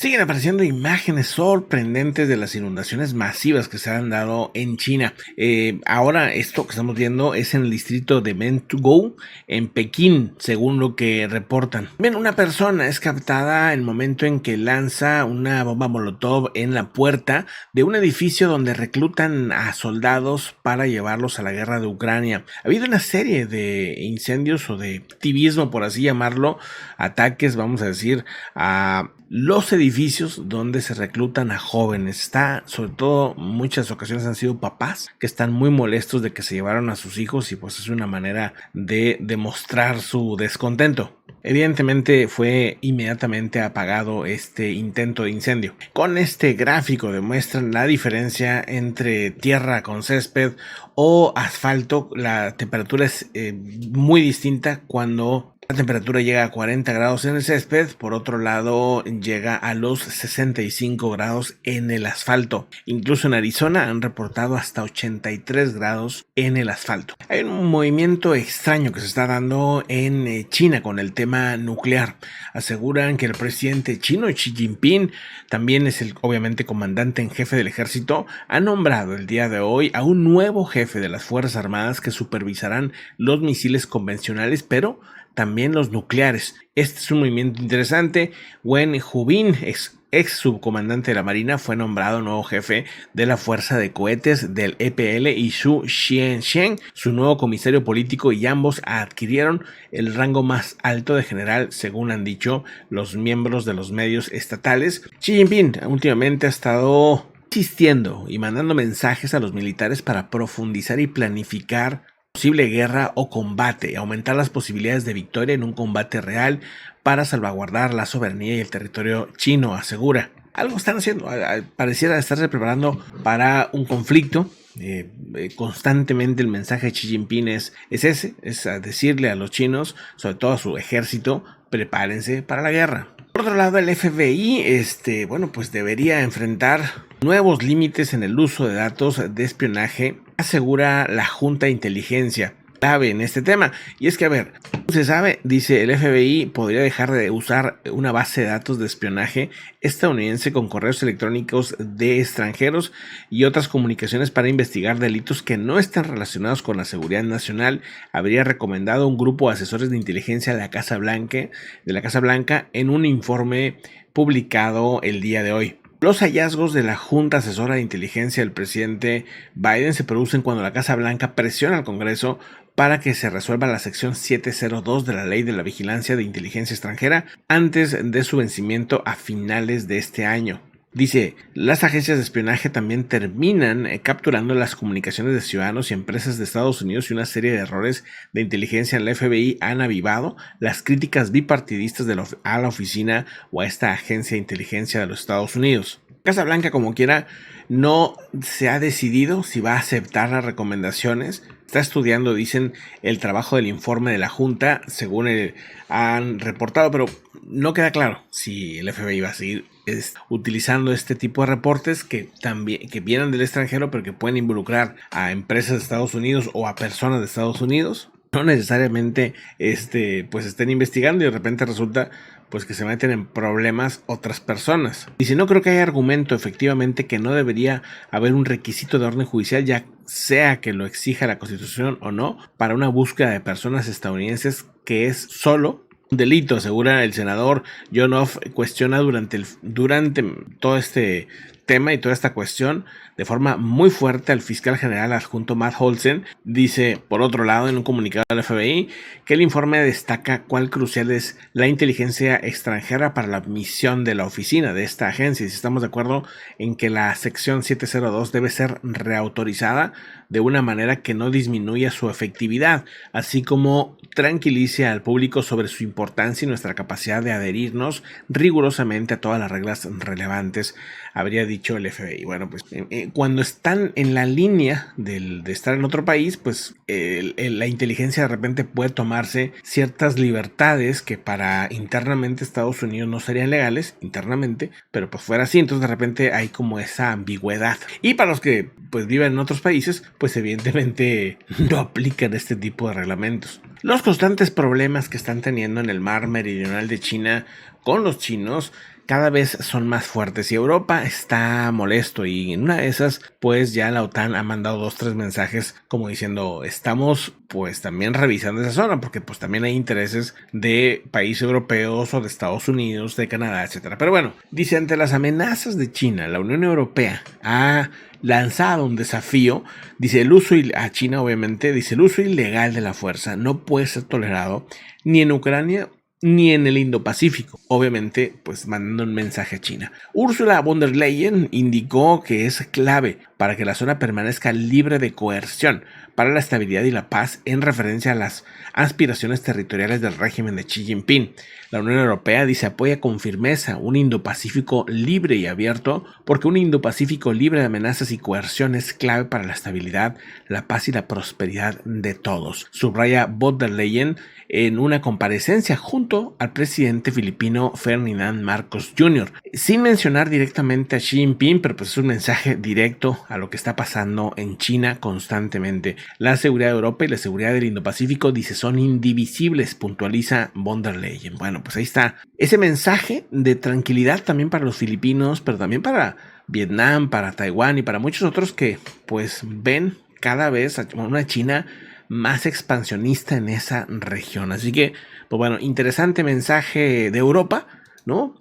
Siguen apareciendo imágenes sorprendentes de las inundaciones masivas que se han dado en China. Ahora esto que estamos viendo es en el distrito de Mentugou, en Pekín, según lo que reportan. Bien, una persona es captada en el momento en que lanza una bomba molotov en la puerta de un edificio donde reclutan a soldados para llevarlos a la guerra de Ucrania. Ha habido una serie de incendios o de activismo, por así llamarlo, ataques, vamos a decir, a los edificios donde se reclutan a jóvenes. Sobre todo, muchas ocasiones han sido papás que están muy molestos de que se llevaron a sus hijos y pues es una manera de demostrar su descontento. Evidentemente fue inmediatamente apagado este intento de incendio. Con este gráfico demuestran la diferencia entre tierra con césped o asfalto. La temperatura es muy distinta cuando la temperatura llega a 40 grados en el césped, por otro lado llega a los 65 grados en el asfalto. Incluso en Arizona han reportado hasta 83 grados en el asfalto. Hay un movimiento extraño que se está dando en China con el tema nuclear. Aseguran que el presidente chino Xi Jinping, también es obviamente comandante en jefe del ejército, ha nombrado el día de hoy a un nuevo jefe de las Fuerzas Armadas que supervisarán los misiles convencionales, pero también los nucleares. Este es un movimiento interesante. Wen Jubin, ex subcomandante de la Marina, fue nombrado nuevo jefe de la Fuerza de Cohetes del EPL, y Xu Xianxian, su nuevo comisario político, y ambos adquirieron el rango más alto de general, según han dicho los miembros de los medios estatales. Xi Jinping últimamente ha estado insistiendo y mandando mensajes a los militares para profundizar y planificar posible guerra o combate, aumentar las posibilidades de victoria en un combate real para salvaguardar la soberanía y el territorio chino, asegura. Algo están haciendo, pareciera estarse preparando para un conflicto. Constantemente el mensaje de Xi Jinping es a decirle a los chinos, sobre todo a su ejército, prepárense para la guerra. Por otro lado, el FBI, pues debería enfrentar nuevos límites en el uso de datos de espionaje, asegura la Junta de Inteligencia. Clave en este tema, y es que, a ver, se sabe, dice el FBI, podría dejar de usar una base de datos de espionaje estadounidense con correos electrónicos de extranjeros y otras comunicaciones para investigar delitos que no están relacionados con la seguridad nacional. Habría recomendado un grupo de asesores de inteligencia de la Casa Blanca en un informe publicado el día de hoy. Los hallazgos de la Junta Asesora de Inteligencia del presidente Biden se producen cuando la Casa Blanca presiona al Congreso para que se resuelva la sección 702 de la Ley de la Vigilancia de Inteligencia Extranjera antes de su vencimiento a finales de este año. Dice, las agencias de espionaje también terminan capturando las comunicaciones de ciudadanos y empresas de Estados Unidos, y una serie de errores de inteligencia en la FBI han avivado las críticas bipartidistas a la oficina o a esta agencia de inteligencia de los Estados Unidos. Casa Blanca, como quiera, no se ha decidido si va a aceptar las recomendaciones. Está estudiando, dicen, el trabajo del informe de la Junta, según han reportado, pero no queda claro si el FBI va a seguir utilizando este tipo de reportes que vienen del extranjero, pero que pueden involucrar a empresas de Estados Unidos o a personas de Estados Unidos. No necesariamente pues estén investigando y de repente resulta pues que se meten en problemas otras personas. Y si no, creo que hay argumento efectivamente que no debería haber un requisito de orden judicial, ya sea que lo exija la Constitución o no, para una búsqueda de personas estadounidenses, que es solo un delito, asegura el senador John Off. Cuestiona durante todo este tema y toda esta cuestión de forma muy fuerte al fiscal general adjunto Matt Olsen. Dice, por otro lado, en un comunicado del FBI, que el informe destaca cuál crucial es la inteligencia extranjera para la misión de la oficina de esta agencia, y si estamos de acuerdo en que la sección 702 debe ser reautorizada de una manera que no disminuya su efectividad, así como tranquilice al público sobre su importancia y nuestra capacidad de adherirnos rigurosamente a todas las reglas relevantes, habría dicho el FBI. Bueno, pues cuando están en la línea de estar en otro país, pues la inteligencia de repente puede tomarse ciertas libertades que para internamente Estados Unidos no serían legales, internamente, pero pues fuera así. Entonces de repente hay como esa ambigüedad. Y para los que pues viven en otros países, pues evidentemente no aplican este tipo de reglamentos. Los constantes problemas que están teniendo en el mar meridional de China con los chinos cada vez son más fuertes y Europa está molesto, y en una de esas pues ya la OTAN ha mandado 2-3 mensajes como diciendo estamos pues también revisando esa zona, porque pues también hay intereses de países europeos o de Estados Unidos, de Canadá, etcétera. Pero bueno, dice, ante las amenazas de China, la Unión Europea ha lanzado un desafío. Dice, a China obviamente, dice, el uso ilegal de la fuerza no puede ser tolerado ni en Ucrania ni en el Indo-Pacífico, obviamente pues mandando un mensaje a China. Ursula von der Leyen indicó que es clave para que la zona permanezca libre de coerción para la estabilidad y la paz, en referencia a las aspiraciones territoriales del régimen de Xi Jinping. La Unión Europea dice apoya con firmeza un Indo-Pacífico libre y abierto, porque un Indo-Pacífico libre de amenazas y coerción es clave para la estabilidad, la paz y la prosperidad de todos, subraya von der Leyen en una comparecencia junto al presidente filipino Ferdinand Marcos Jr., sin mencionar directamente a Xi Jinping, pero pues es un mensaje directo a lo que está pasando en China constantemente. La seguridad de Europa y la seguridad del Indo-Pacífico, dice, son indivisibles, puntualiza von der Leyen. Bueno, pues ahí está ese mensaje de tranquilidad también para los filipinos, pero también para Vietnam, para Taiwán y para muchos otros que pues ven cada vez a una China más expansionista en esa región. Así que, pues bueno, interesante mensaje de Europa, ¿no?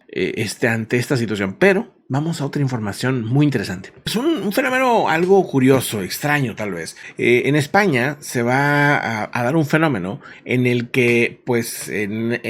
Ante esta situación. Pero vamos a otra información muy interesante. Es un fenómeno algo curioso, extraño tal vez. En España se va a dar un fenómeno en el que, pues,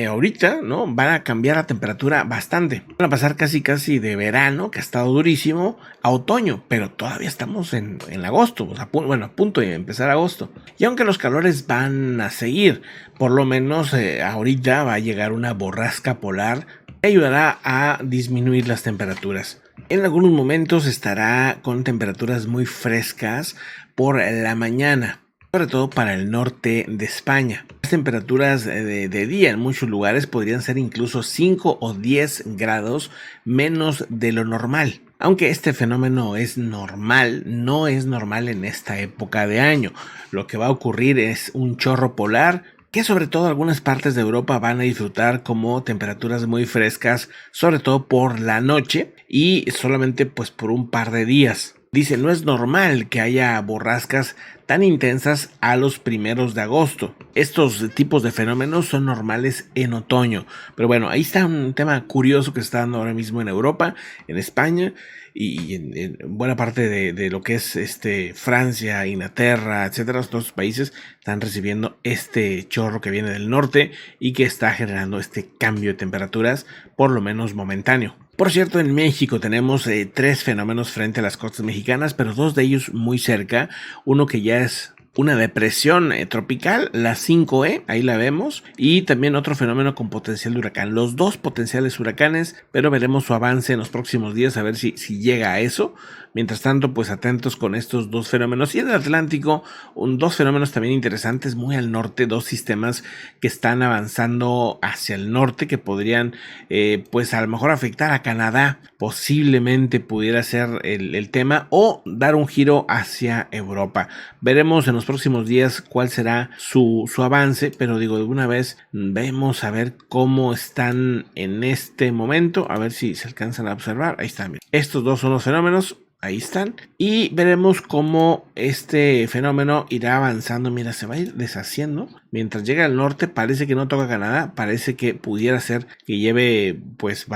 ahorita, ¿no? Van a cambiar la temperatura bastante. Van a pasar casi de verano, que ha estado durísimo, a otoño, pero todavía estamos en agosto, o sea, a punto de empezar agosto. Y aunque los calores van a seguir, por lo menos ahorita va a llegar una borrasca polar que ayudará a disminuir las temperaturas. En algunos momentos estará con temperaturas muy frescas por la mañana, sobre todo para el norte de España. Las temperaturas de día en muchos lugares podrían ser incluso 5 o 10 grados menos de lo normal. Aunque este fenómeno es normal, no es normal en esta época de año. Lo que va a ocurrir es un chorro polar, que sobre todo algunas partes de Europa van a disfrutar como temperaturas muy frescas, sobre todo por la noche y solamente pues por un par de días. Dice, no es normal que haya borrascas tan intensas a los primeros de agosto. Estos tipos de fenómenos son normales en otoño. Pero bueno, ahí está un tema curioso que se está dando ahora mismo en Europa, en España y en buena parte de lo que es Francia, Inglaterra, etcétera. Todos los países están recibiendo este chorro que viene del norte y que está generando este cambio de temperaturas, por lo menos momentáneo. Por cierto, en México tenemos 3 fenómenos frente a las costas mexicanas, pero 2 de ellos muy cerca. Uno que ya es una depresión tropical, la 5E, ahí la vemos, y también otro fenómeno con potencial de huracán. Los 2 potenciales huracanes, pero veremos su avance en los próximos días, a ver si llega a eso. Mientras tanto, pues atentos con estos 2 fenómenos. Y en el Atlántico, 2 fenómenos también interesantes muy al norte, 2 sistemas que están avanzando hacia el norte, que podrían pues a lo mejor afectar a Canadá. Posiblemente pudiera ser el tema, o dar un giro hacia Europa. Veremos en los próximos días cuál será su avance, pero digo, de una vez vemos a ver cómo están en este momento, a ver si se alcanzan a observar. Ahí están, estos 2 son los fenómenos. Ahí están. Y veremos cómo este fenómeno irá avanzando. Mira, se va a ir deshaciendo. Mientras llega al norte, parece que no toca Canadá. Parece que pudiera ser que lleve pues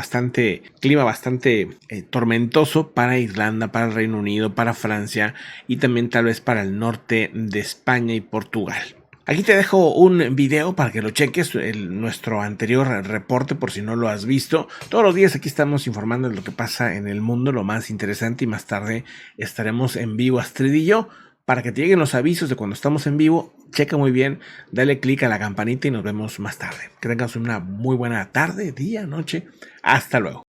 clima bastante tormentoso para Irlanda, para el Reino Unido, para Francia y también tal vez para el norte de España y Portugal. Aquí te dejo un video para que lo cheques, nuestro anterior reporte por si no lo has visto. Todos los días aquí estamos informando de lo que pasa en el mundo, lo más interesante, y más tarde estaremos en vivo Astrid y yo. Para que te lleguen los avisos de cuando estamos en vivo, checa muy bien, dale click a la campanita y nos vemos más tarde. Que tengas una muy buena tarde, día, noche. Hasta luego.